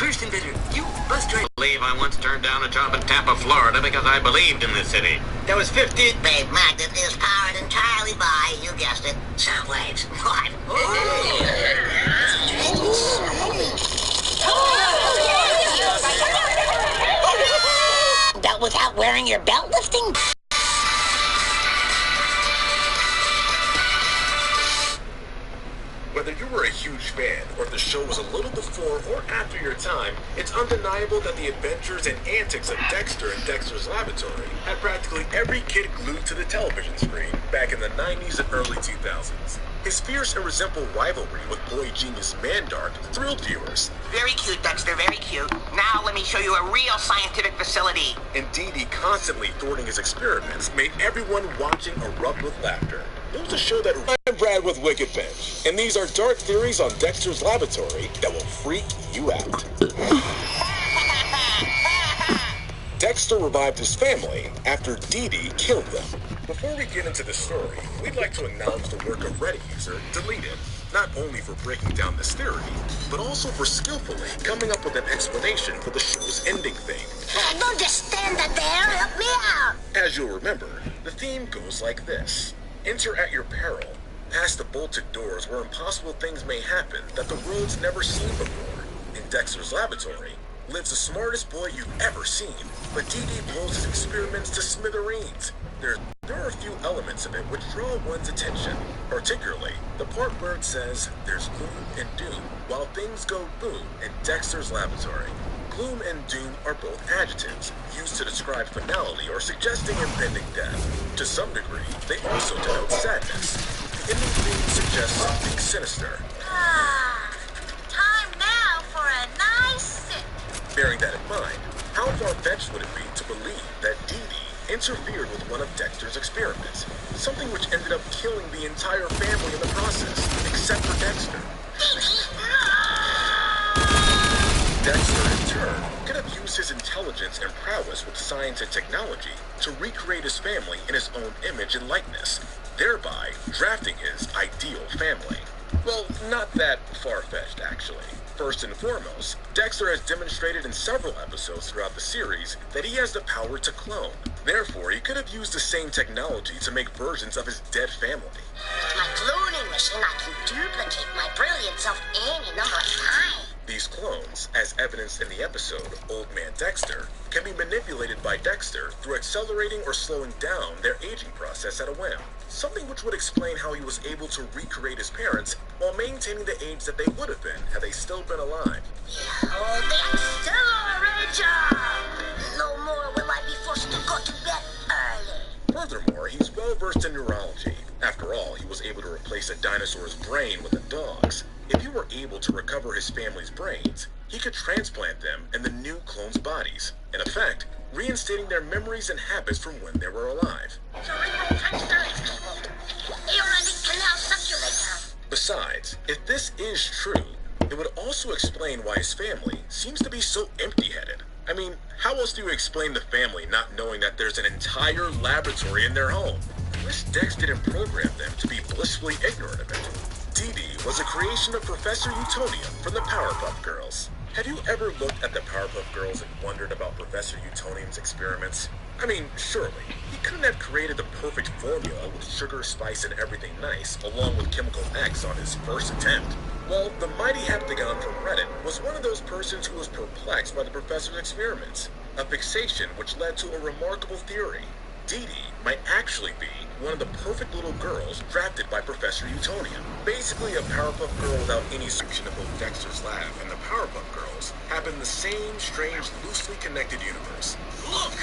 First inventor, you must try. I believe I once turned down a job in Tampa, Florida because I believed in the city. That was 50. Babe Magnet is powered entirely by, you guessed it, sound waves. What? Belt without wearing your belt lifting? Whether you were a huge fan or if the show was a little before or after your time, it's undeniable that the adventures and antics of Dexter and Dexter's Laboratory had practically every kid glued to the television screen back in the 90s and early 2000s. His fierce and resentful rivalry with boy genius Mandark thrilled viewers. Very cute, Dexter, very cute. Now let me show you a real scientific facility. And Dee Dee constantly thwarting his experiments made everyone watching erupt with laughter. It was a show that I'm Brad with Wicked Bench, and these are dark theories on Dexter's Laboratory that will freak you out. Dexter revived his family after Dee Dee killed them. Before we get into the story, we'd like to acknowledge the work of Reddit user Deleted, not only for breaking down this theory, but also for skillfully coming up with an explanation for the show's ending theme. Don't just stand there, help me out. As you'll remember, the theme goes like this. Enter at your peril, past the bolted doors where impossible things may happen that the world's never seen before. In Dexter's Laboratory lives the smartest boy you've ever seen, but Dee Dee blows his experiments to smithereens. There are a few elements of it which draw one's attention, particularly the part where it says there's gloom and doom while things go boom in Dexter's Laboratory. Gloom and doom are both adjectives used to describe finality or suggesting impending death. To some degree, they also denote sadness. The ending theme suggests something sinister. Time now for a nice sip. Bearing that in mind, how far-fetched would it be to believe that Dee Dee interfered with one of Dexter's experiments, something which ended up killing the entire family in the process, except for Dexter? Dexter, in turn, could have used his intelligence and prowess with science and technology to recreate his family in his own image and likeness, thereby drafting his ideal family. Well, not that far-fetched, actually. First and foremost, Dexter has demonstrated in several episodes throughout the series that he has the power to clone. Therefore, he could have used the same technology to make versions of his dead family. With my cloning machine, I can duplicate my brilliant self any number of times. These clones, as evidenced in the episode Old Man Dexter, can be manipulated by Dexter through accelerating or slowing down their aging process at a whim. Something which would explain how he was able to recreate his parents while maintaining the age that they would have been had they still been alive. Oh, the accelerator! No more will I be forced to go to bed early. Furthermore, he's well versed in neurology. After all, he was able to replace a dinosaur's brain with a dog's. If he were able to recover his family's brains, he could transplant them in the new clones' bodies, in effect, reinstating their memories and habits from when they were alive. Besides, if this is true, it would also explain why his family seems to be so empty-headed. I mean, how else do you explain the family not knowing that there's an entire laboratory in their home? This Dex didn't program them to be blissfully ignorant of it. Dee Dee was a creation of Professor Utonium from the Powerpuff Girls. Have you ever looked at the Powerpuff Girls and wondered about Professor Utonium's experiments? I mean, surely, he couldn't have created the perfect formula with sugar, spice, and everything nice, along with Chemical X on his first attempt. Well, the mighty Heptagon from Reddit was one of those persons who was perplexed by the professor's experiments, a fixation which led to a remarkable theory. Dee Dee might actually be one of the perfect little girls drafted by Professor Utonium. Basically a Powerpuff Girl without any description of both Dexter's Lab and the Powerpuff Girls have in the same strange, loosely connected universe. Look!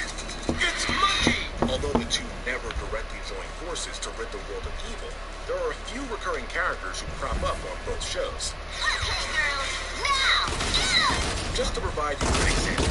It's Monkey! Although the two never directly join forces to rid the world of evil, there are a few recurring characters who crop up on both shows. Okay, girls, now, get up! Just to provide you with an example,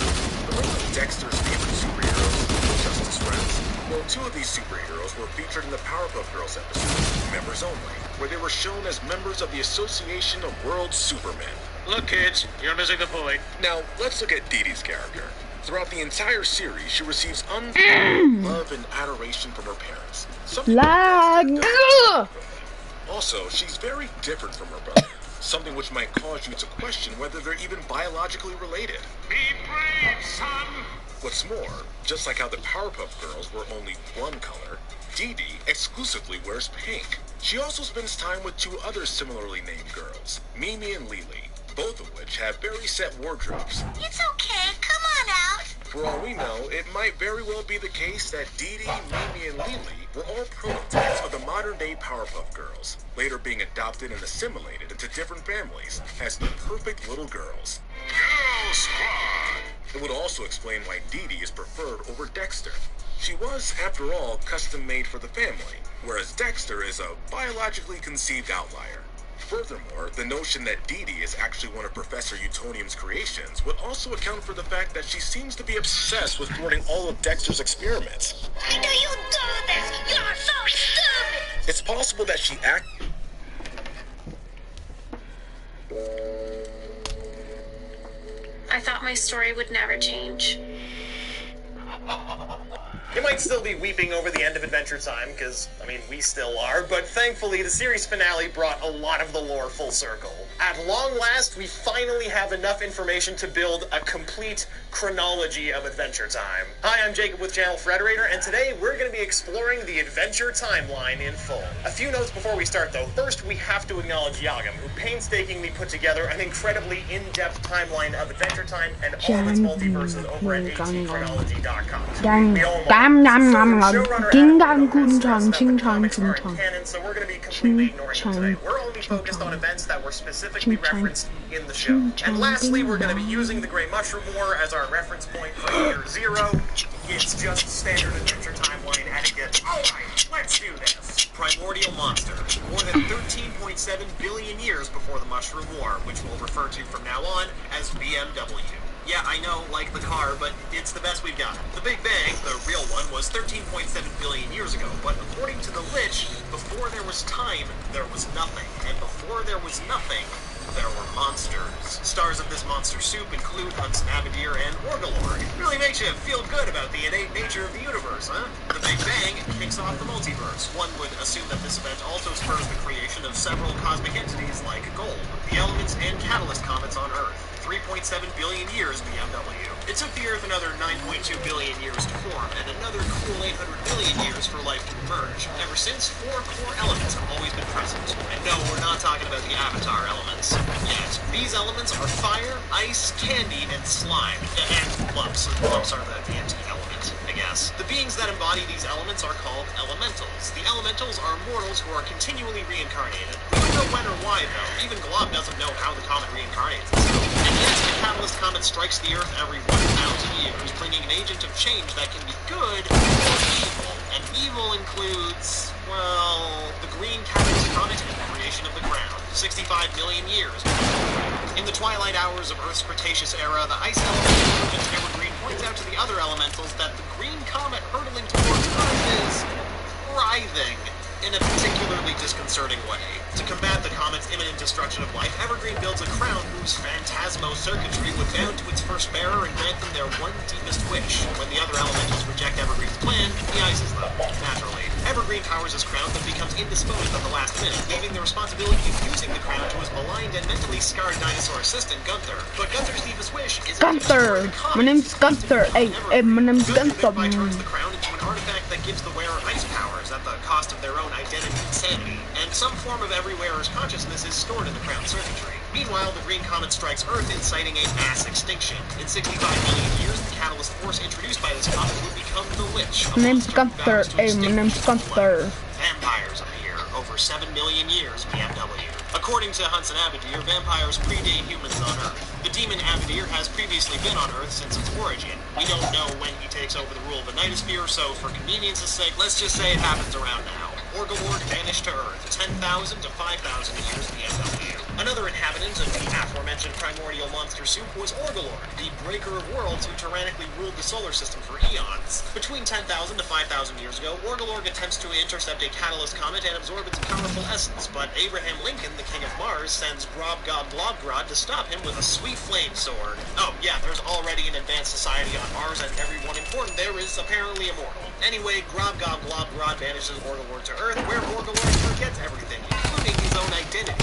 remember Dexter's favorite superheroes, Justice Friends? Well, two of these superheroes were featured in the Powerpuff Girls episode, Members Only, where they were shown as members of the Association of World Supermen. Look, kids, you're missing the point. Now, let's look at Dee Dee's character. Throughout the entire series, she receives love and adoration from her parents. Something Lag! also, she's very different from her brother. something which might cause you to question whether they're even biologically related. Be brave, son! What's more, just like how the Powerpuff Girls were only one color, Dee Dee exclusively wears pink. She also spends time with two other similarly named girls, Mimi and Lily, both of which have very set wardrobes. It's okay, come on out. For all we know, it might very well be the case that Dee Dee, Mimi, and Lily were all prototypes of the modern-day Powerpuff Girls, later being adopted and assimilated into different families as the perfect little girls. Girl Squad! It would also explain why Dee Dee is preferred over Dexter. She was, after all, custom-made for the family, whereas Dexter is a biologically conceived outlier. Furthermore, the notion that Dee Dee is actually one of Professor Utonium's creations would also account for the fact that she seems to be obsessed with thwarting all of Dexter's experiments. Why do you do this? You're so stupid! It's possible that she I thought my story would never change. You might still be weeping over the end of Adventure Time, because, I mean, we still are, but thankfully the series finale brought a lot of the lore full circle. At long last, we finally have enough information to build a complete chronology of Adventure Time. Hi, I'm Jacob with Channel Frederator, and today we're going to be exploring the Adventure Timeline in full. A few notes before we start, though. First, we have to acknowledge Yagam, who painstakingly put together an incredibly in-depth timeline of Adventure Time and all of its multiverses over at atchronology.com. We all canon, so we're going to be completely ignoring them today. We're only focused on events that were specifically referenced in the show. And lastly, we're going to be using the Great Mushroom War as our reference point for year 0. It's just standard Adventure Timeline etiquette. Alright, let's do this. Primordial monster. More than 13.7 billion years before the Mushroom War, which we'll refer to from now on as BMW. Yeah, I know, like the car, but it's the best we've got. The Big Bang, the real one, was 13.7 billion years ago, but according to the Lich, before there was time, there was nothing, and before there was nothing, there were monsters. Stars of this monster soup include Hunts Navidir and Orgalorg. Really makes you feel good about the innate nature of the universe, huh? The Big Bang kicks off the multiverse. One would assume that this event also spurs the creation of several cosmic entities like Gold, the Elements, and Catalyst comets on Earth. 3.7 billion years BMW. It took the Earth another 9.2 billion years to form, and another cool 800 billion years for life to emerge. Ever since, 4 core elements have always been present. And no, we're not talking about the Avatar elements yet. These elements are fire, ice, candy, and slime. And lumps. Lumps are the anti-element, I guess. The beings that embody these elements are called elementals. The elementals are mortals who are continually reincarnated. We don't know when or why, though. Even Glob doesn't know how the comet reincarnates itself. And yet, the Catalyst comet strikes the Earth every 1,000 years, bringing an agent of change that can be good or evil. And evil includes, well, the green Catalyst comet and the creation of the ground. 65 million years. In the twilight hours of Earth's Cretaceous era, the ice element agent Evergreen points out to the other elementals that the green comet hurtling towards Earth is writhing in a particularly disconcerting way. To combat the comet's imminent destruction of life, Evergreen builds a crown whose phantasmo circuitry would bound to its first bearer and grant them their one deepest wish. When the other elementals reject Evergreen's plan, he ices them, naturally. Evergreen powers his crown but becomes indisposed at the last minute, leaving the responsibility of using the crown to his maligned and mentally scarred dinosaur assistant, Gunther. But Gunther's deepest wish is Gunther! My name's Gunther. Hey, my name's Gunther. Gunther turns the crown into an artifact that gives the wearer ice powers at the cost of their own identity and sanity, and some form of every wearer's consciousness is stored in the crown circuitry. Meanwhile, the green comet strikes Earth, inciting a mass extinction. In 65 million years, the catalyst force introduced by this comet would become the Lich. My name's Gunther. Hey, my name's Gunther. Vampires appear over 7 million years BMW. According to Hunts and Abadir, vampires predate humans on Earth. The demon Abadir has previously been on Earth since its origin. We don't know when he takes over the rule of the Nightosphere, so for convenience's sake, let's just say it happens around now. Orgalorg vanished to Earth, 10,000 to 5,000 years BMW. Another inhabitant of the aforementioned primordial monster soup was Orgalorg, the breaker of worlds who tyrannically ruled the solar system for eons. Between 10,000 to 5,000 years ago, Orgalorg attempts to intercept a catalyst comet and absorb its powerful essence, but Abraham Lincoln, the king of Mars, sends Grob Gob Globgrod to stop him with a sweet flame sword. Oh yeah, there's already an advanced society on Mars, and everyone important there is apparently immortal. Anyway, Grob Gob Globgrod banishes Orgalorg to Earth, where Orgalorg forgets everything, including his own identity.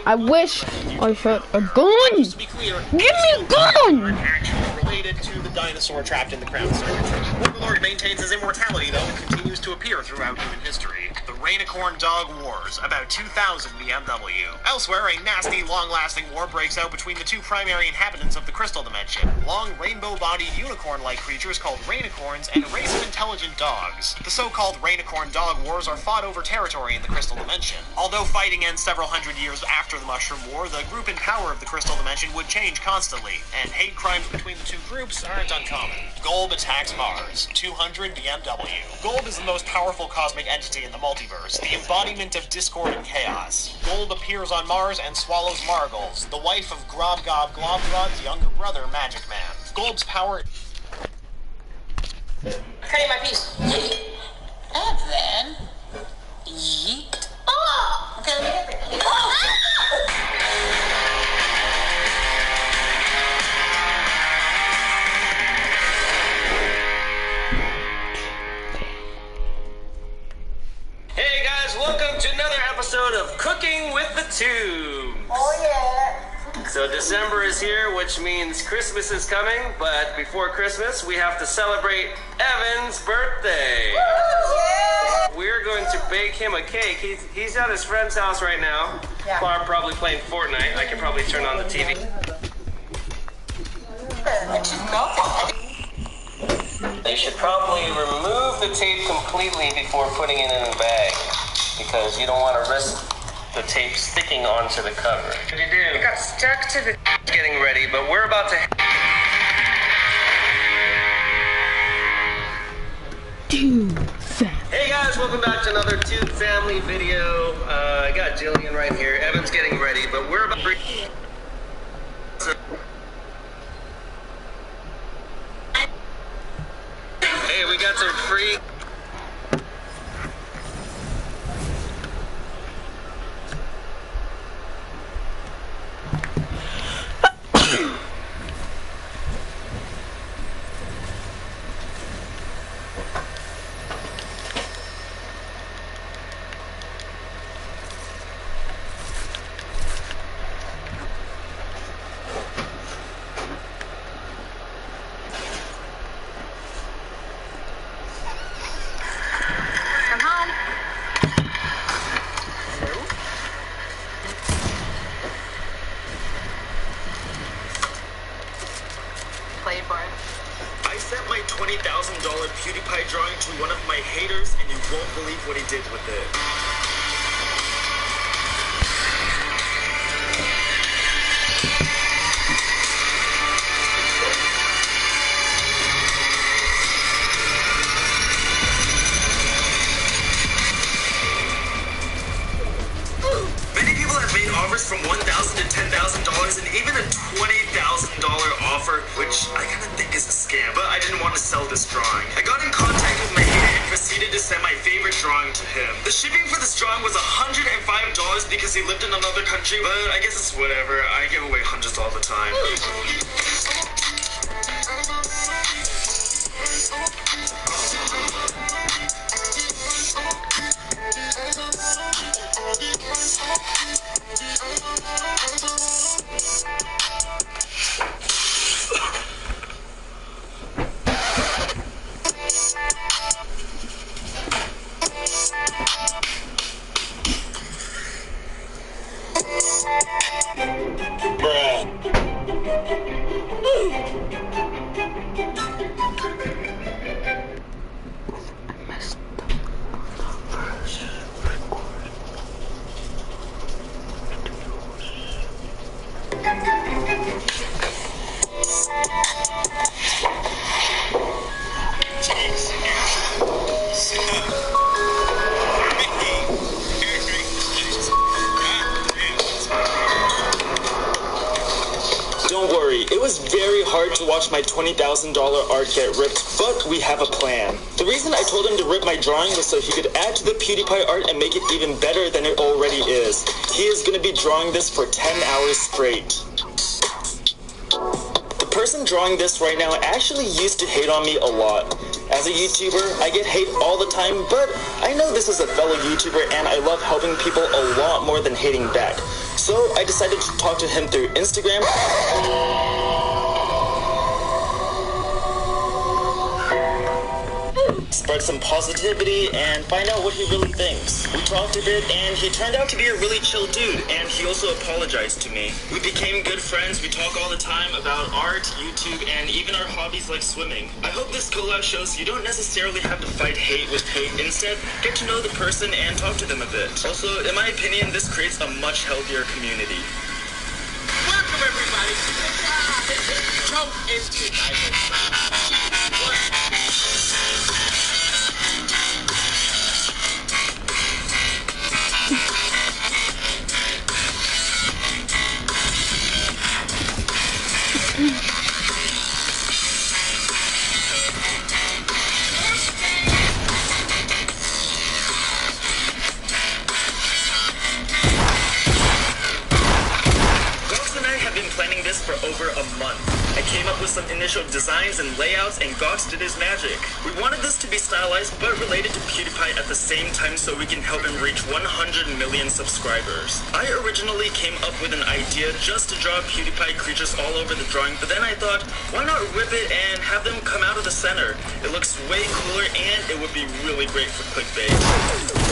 I wish I had a gun. To be clear, Give me a gun. actually related to the dinosaur trapped in the crown circuitry. Warlord maintains his immortality, though, and continues to appear throughout human history. The Rainicorn Dog Wars, about 2000 BMW. Elsewhere, a nasty, long-lasting war breaks out between the two primary inhabitants of the Crystal Dimension. Long, rainbow-bodied unicorn-like creatures called Rainicorns and a race of intelligent dogs. The so-called Rainicorn Dog Wars are fought over territory in the Crystal Dimension. Although fighting ends several hundred years after the Mushroom War, the group and power of the Crystal Dimension would change constantly, and hate crimes between the two groups aren't uncommon. Golb attacks Mars. 200 BMW. Golb is the most powerful cosmic entity in the multiverse, the embodiment of discord and chaos. Golb appears on Mars and swallows Margles, the wife of Grob Gob Globrod's younger brother, Magic Man. Golb's power... Cutting my piece. And then... yeet. Oh! Okay, let me get it. Oh! Hey guys, welcome to another episode of Cooking with the Tube. Oh yeah. So December is here, which means Christmas is coming, but before Christmas, we have to celebrate Evan's birthday. Yeah. We're going to bake him a cake. He's at his friend's house right now. Yeah. Probably playing Fortnite. I can probably turn on the TV. You should probably remove the tape completely before putting it in a bag, because you don't want to risk the tape sticking onto the cover. What did you do? It got stuck to the... Getting ready, but we're about to... Hey guys, welcome back to another Tube Family video. I got Jillian right here. Evan's getting ready, but we're about to... Hey, we got some free... I'm home. Play board. I sent my $20,000 PewDiePie drawing to one of my haters, and you won't believe what he did with it. Many people have made offers from $1,000 to $10,000 and even a $20,000 offer, which I kind of think is a scam, but I didn't want to sell this drawing. I got in contact with my hater and proceeded to send my favorite drawing to him. The shipping for this drawing was $105 because he lived in another country, but I guess it's whatever. I give away hundreds all the time. Don't worry, it was very hard to watch my $20,000 art get ripped, but we have a plan. The reason I told him to rip my drawing was so he could add to the PewDiePie art and make it even better than it already is. He is going to be drawing this for 10 hours straight. The person drawing this right now actually used to hate on me a lot. As a YouTuber, I get hate all the time, but I know this is a fellow YouTuber and I love helping people a lot more than hating back. So I decided to talk to him through Instagram. Spread some positivity and find out what he really thinks. We talked a bit and he turned out to be a really chill dude, and he also apologized to me. We became good friends. We talk all the time about art, YouTube, and even our hobbies like swimming. I hope this collab shows you don't necessarily have to fight hate with hate. Instead, get to know the person and talk to them a bit. Also, in my opinion, this creates a much healthier community. Welcome, everybody. Choke into planning this for over a month. I came up with some initial designs and layouts, and Gox did his magic. We wanted this to be stylized but related to PewDiePie at the same time so we can help him reach 100 million subscribers. I originally came up with an idea just to draw PewDiePie creatures all over the drawing, but then I thought, why not rip it and have them come out of the center? It looks way cooler and it would be really great for clickbait.